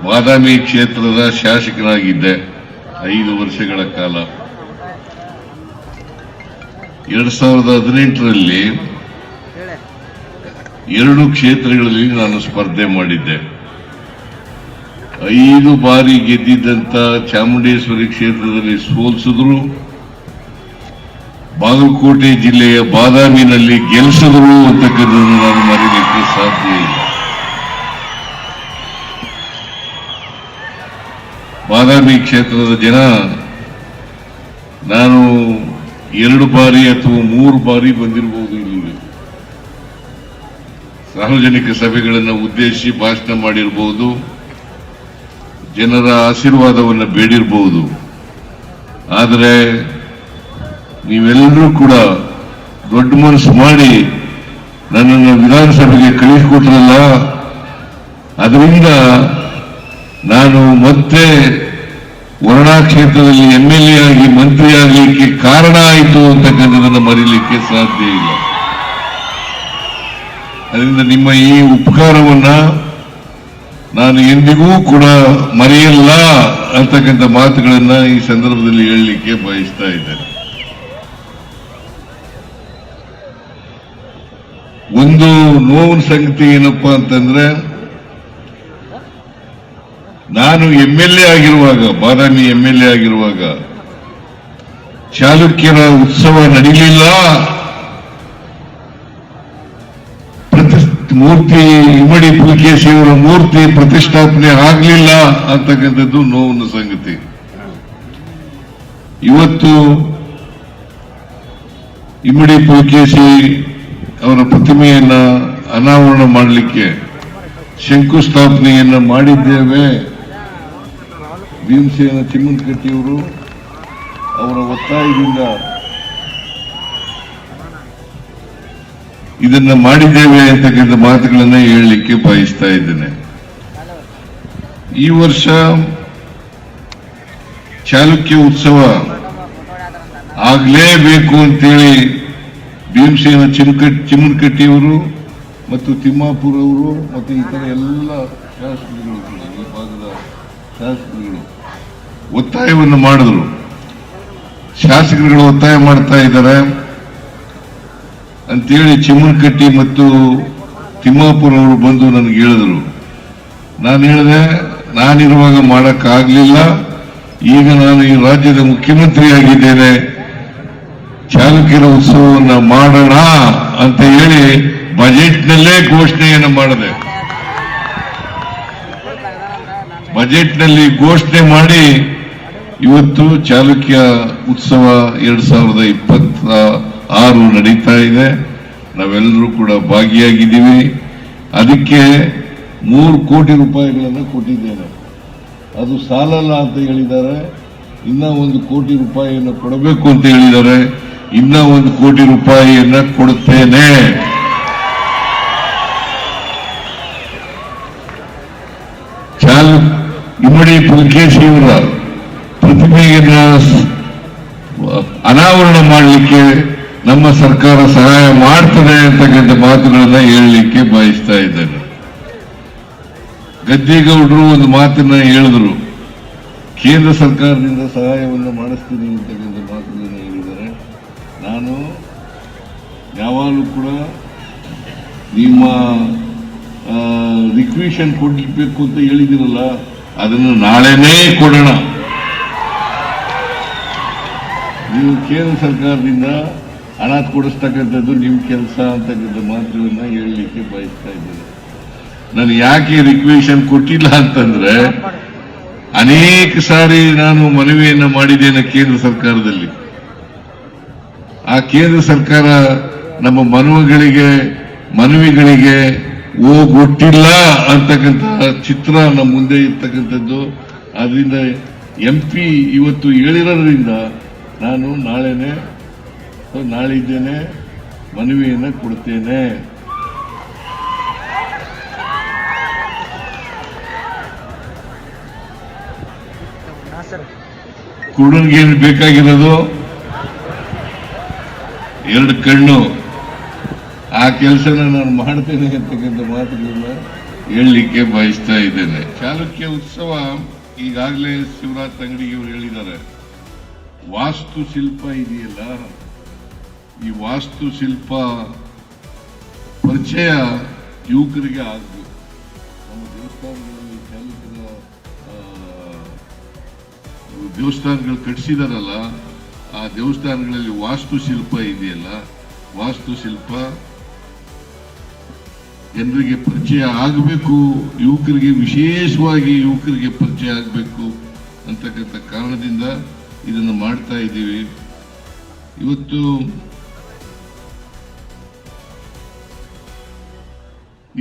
ಬಾದಾಮಿ ಕ್ಷೇತ್ರದ ಶಾಸಕನಾಗಿದ್ದೆ 5 ವರ್ಷಗಳ ಕಾಲ. 2018ರಲ್ಲಿ 2 ಕ್ಷೇತ್ರಗಳಲ್ಲಿ ನಾನು ಸ್ಪರ್ಧೆ ಮಾಡಿದ್ದೆ. 5 ಬಾರಿ ಗೆದ್ದಿದ್ದಂತ ಚಾಮುಂಡೇಶ್ವರಿ ಕ್ಷೇತ್ರದಲ್ಲಿ ಸೋಲಿಸಿದ್ರು, ಬಾಗಲಕೋಟೆ ಜಿಲ್ಲೆಯ ಬಾದಾಮಿನಲ್ಲಿ ಗೆಲ್ಲಿಸಿದ್ರು ಅಂತಕ್ಕಂಥದ್ದನ್ನು ನಾನು ಮರೆಯಲಿಕ್ಕೆ ಸಾಧ್ಯ ಇಲ್ಲ. ಬಾದಾಮಿ ಕ್ಷೇತ್ರದ ಜನ ನಾನು 2 ಬಾರಿ ಅಥವಾ 3 ಬಾರಿ ಬಂದಿರಬಹುದು. ಇಲ್ಲಿಗೆ ಸಾರ್ವಜನಿಕ ಸಭೆಗಳನ್ನು ಉದ್ದೇಶಿಸಿ ಭಾಷಣ ಮಾಡಿರಬಹುದು, ಜನರ ಆಶೀರ್ವಾದವನ್ನು ಬೇಡಿರಬಹುದು. ಆದರೆ ನೀವೆಲ್ಲರೂ ಕೂಡ ದೊಡ್ಡ ಮನಸ್ಸು ಮಾಡಿ ನನ್ನನ್ನು ವಿಧಾನಸಭೆಗೆ ಕಳಿಸಿಕೊಟ್ರಲ್ಲ, ಅದರಿಂದ ನಾನು ಮತ್ತೆ ವರುಣಾ ಕ್ಷೇತ್ರದಲ್ಲಿ MLA ಆಗಿ ಮಂತ್ರಿ ಆಗಲಿಕ್ಕೆ ಕಾರಣ ಆಯಿತು ಅಂತಕ್ಕಂಥದ್ದನ್ನು ಮರೀಲಿಕ್ಕೆ ಸಾಧ್ಯ ಇಲ್ಲ. ಅದರಿಂದ ನಿಮ್ಮ ಈ ಉಪಕಾರವನ್ನ ನಾನು ಎಂದಿಗೂ ಕೂಡ ಮರೆಯಲ್ಲ ಅಂತಕ್ಕಂಥ ಮಾತುಗಳನ್ನ ಈ ಸಂದರ್ಭದಲ್ಲಿ ಹೇಳಲಿಕ್ಕೆ ಬಯಸ್ತಾ ಇದ್ದೇನೆ. ಒಂದು ನೋವಿನ ಸಂಗತಿ ಏನಪ್ಪಾ ಅಂತಂದ್ರೆ, ನಾನು MLA ಆಗಿರುವಾಗ, ಬಾದಾಮಿ MLA ಆಗಿರುವಾಗ ಚಾಲುಕ್ಯರ ಉತ್ಸವ ನಡೀಲಿಲ್ಲ, ಮೂರ್ತಿ ಇಮ್ಮಡಿ ಪುಲಕೇಶಿಯವರ ಮೂರ್ತಿ ಪ್ರತಿಷ್ಠಾಪನೆ ಆಗಲಿಲ್ಲ ಅಂತಕ್ಕಂಥದ್ದು ನೋವಿನ ಸಂಗತಿ. ಇವತ್ತು ಇಮ್ಮಡಿ ಪುಲಕೇಶಿ ಅವರ ಪ್ರತಿಮೆಯನ್ನ ಅನಾವರಣ ಮಾಡಲಿಕ್ಕೆ ಶಂಕುಸ್ಥಾಪನೆಯನ್ನ ಮಾಡಿದ್ದೇವೆ. ಭೀಮಸೇನ ಚಿಮ್ಮನಕಟ್ಟಿಯವರು ಅವರ ಒತ್ತಾಯದಿಂದ ಇದನ್ನ ಮಾಡಿದ್ದೇವೆ ಅಂತಕ್ಕಂಥ ಮಾತುಗಳನ್ನ ಹೇಳಲಿಕ್ಕೆ ಬಯಸ್ತಾ ಇದ್ದೇನೆ. ಈ ವರ್ಷ ಚಾಲುಕ್ಯ ಉತ್ಸವ ಆಗಲೇಬೇಕು ಅಂತೇಳಿ ಭೀಮಸೇನ ಚಿಮ್ಮನಕಟ್ಟಿಯವರು ಮತ್ತು ತಿಮ್ಮಾಪುರ ಅವರು ಮತ್ತು ಇತರ ಎಲ್ಲ ಶಾಸಕರುಗಳು, ಈ ಭಾಗದ ಶಾಸಕರುಗಳು ಒತ್ತಾಯವನ್ನು ಮಾಡಿದ್ರು. ಶಾಸಕರುಗಳು ಒತ್ತಾಯ ಮಾಡ್ತಾ ಇದ್ದಾರೆ ಅಂತೇಳಿ ಚಿಮ್ಮನಕಟ್ಟಿ ಮತ್ತು ತಿಮ್ಮಾಪುರ ಅವರು ಬಂದು ನನಗೆ ಹೇಳಿದ್ರು. ನಾನು ಹೇಳಿದೆ, ನಾನಿರುವಾಗ ಮಾಡಕ್ಕಾಗಲಿಲ್ಲ, ಈಗ ನಾನು ಈ ರಾಜ್ಯದ ಮುಖ್ಯಮಂತ್ರಿ ಆಗಿದ್ದೇನೆ, ಚಾಲುಕ್ಯರ ಉತ್ಸವವನ್ನು ಮಾಡೋಣ ಅಂತ ಹೇಳಿ ಬಜೆಟ್ನಲ್ಲೇ ಘೋಷಣೆಯನ್ನು ಮಾಡಿದೆ. ಬಜೆಟ್ನಲ್ಲಿ ಘೋಷಣೆ ಮಾಡಿ ಇವತ್ತು ಚಾಲುಕ್ಯ ಉತ್ಸವ 2026 ನಡೀತಾ ಇದೆ. ನಾವೆಲ್ಲರೂ ಕೂಡ ಭಾಗಿಯಾಗಿದ್ದೀವಿ. ಅದಕ್ಕೆ 3 ಕೋಟಿ ರೂಪಾಯಿಗಳನ್ನು ಕೊಟ್ಟಿದ್ದೇನೆ. ಅದು ಸಾಲಲ್ಲ ಅಂತ ಹೇಳಿದ್ದಾರೆ. ಇನ್ನ 1 ಕೋಟಿ ರೂಪಾಯಿಯನ್ನು ಕೊಡಬೇಕು ಅಂತ ಹೇಳಿದ್ದಾರೆ. ಇನ್ನ 1 ಕೋಟಿ ರೂಪಾಯಿಯನ್ನ ಕೊಡುತ್ತೇನೆ. ಇಮ್ಮಡಿ ಪುಲಕೇಶಿಯವರ ಪ್ರತಿಮೆಯನ್ನು ಅನಾವರಣ ಮಾಡಲಿಕ್ಕೆ ನಮ್ಮ ಸರ್ಕಾರ ಸಹಾಯ ಮಾಡ್ತದೆ ಅಂತಕ್ಕಂಥ ಮಾತುಗಳನ್ನ ಹೇಳಲಿಕ್ಕೆ ಬಯಸ್ತಾ ಇದ್ದೇನೆ. ಗದ್ದಿಗೌಡರು ಒಂದು ಮಾತನ್ನ ಹೇಳಿದ್ರು, ಕೇಂದ್ರ ಸರ್ಕಾರದಿಂದ ಸಹಾಯವನ್ನು ಮಾಡಿಸ್ತೀನಿ ಅಂತಕ್ಕಂಥ ಮಾತುಗಳನ್ನು ಹೇಳಿದ್ದಾರೆ. ನಾನು ಯಾವಾಗಲೂ ಕೂಡ ನಿಮ್ಮ ರಿಕ್ವಿಷನ್ ಕೊಡಬೇಕು ಅಂತ ಹೇಳಿದಿರಲ್ಲ, ಅದನ್ನು ನಾಳೆನೇ ಕೊಡೋಣ. ನೀವು ಕೇಂದ್ರ ಸರ್ಕಾರದಿಂದ ಹಣ ಕೊಡಿಸ್ತಕ್ಕಂಥದ್ದು ನಿಮ್ಮ ಕೆಲಸ ಅಂತಕ್ಕಂಥ ಮಾತುಗಳನ್ನ ಹೇಳಲಿಕ್ಕೆ ಬಯಸ್ತಾ ಇದ್ದೇನೆ. ನಾನು ಯಾಕೆ ರಿಕ್ವಿಷನ್ ಕೊಟ್ಟಿಲ್ಲ ಅಂತಂದ್ರೆ, ಅನೇಕ ಸಾರಿ ನಾನು ಮನವಿಯನ್ನ ಮಾಡಿದ್ದೇನೆ ಕೇಂದ್ರ ಸರ್ಕಾರದಲ್ಲಿ. ಆ ಕೇಂದ್ರ ಸರ್ಕಾರ ನಮ್ಮ ಮನವಿಗಳಿಗೆ ಹೋಗೊಟ್ಟಿಲ್ಲ ಅಂತಕ್ಕಂಥ ಚಿತ್ರ ನಮ್ಮ ಮುಂದೆ ಇರ್ತಕ್ಕಂಥದ್ದು. ಅದರಿಂದ MP ಇವತ್ತು ಹೇಳಿರೋದ್ರಿಂದ ನಾನು ನಾಳಿದ್ದೇನೆ ಮನವಿಯನ್ನು ಕೊಡ್ತೇನೆ. ಕುರುಡನಿಗೆ ಬೇಕಾಗಿರೋದು 2 ಕಣ್ಣು. ಆ ಕೆಲಸನ ನಾನು ಮಾಡ್ತೇನೆ ಅಂತಕ್ಕಂಥ ಮಾತುಗಳನ್ನ ಹೇಳಲಿಕ್ಕೆ ಬಯಸ್ತಾ ಇದ್ದೇನೆ. ಚಾಲುಕ್ಯ ಉತ್ಸವ ಈಗಾಗಲೇ ಶಿವರಾಜ್ ತಂಗಡಿಯವರು ಹೇಳಿದ್ದಾರೆ. ವಾಸ್ತುಶಿಲ್ಪ ಇದೆಯಲ್ಲ, ಈ ವಾಸ್ತುಶಿಲ್ಪ ಪರಿಚಯ ಯುವಕರಿಗೆ ಆಗಬೇಕು. ನಮ್ಮ ದೇವಸ್ಥಾನಗಳಲ್ಲಿ ಚಾಲುಕ್ಯರ ದೇವಸ್ಥಾನಗಳು ಕಟ್ಟಿಸಿದಾರಲ್ಲ, ಆ ದೇವಸ್ಥಾನಗಳಲ್ಲಿ ವಾಸ್ತುಶಿಲ್ಪ ಇದೆಯಲ್ಲ, ವಾಸ್ತುಶಿಲ್ಪ ಜನರಿಗೆ ಪರಿಚಯ ಆಗಬೇಕು, ಯುವಕರಿಗೆ ವಿಶೇಷವಾಗಿ ಯುವಕರಿಗೆ ಪರಿಚಯ ಆಗಬೇಕು ಅಂತಕ್ಕಂಥ ಕಾರಣದಿಂದ ಇದನ್ನು ಮಾಡ್ತಾ ಇದ್ದೀವಿ. ಇವತ್ತು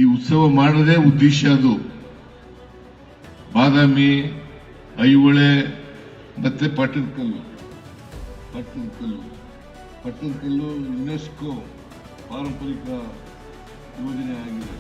ಈ ಉತ್ಸವ ಮಾಡೋದೇ ಉದ್ದೇಶ ಅದು. ಬಾದಾಮಿ, ಐಹೊಳೆ ಮತ್ತೆ ಪಟ್ಟದಕಲ್ಲು ಯುನೆಸ್ಕೋ ಪಾರಂಪರಿಕ ಯೋಜನೆ ಆಗಿದೆ.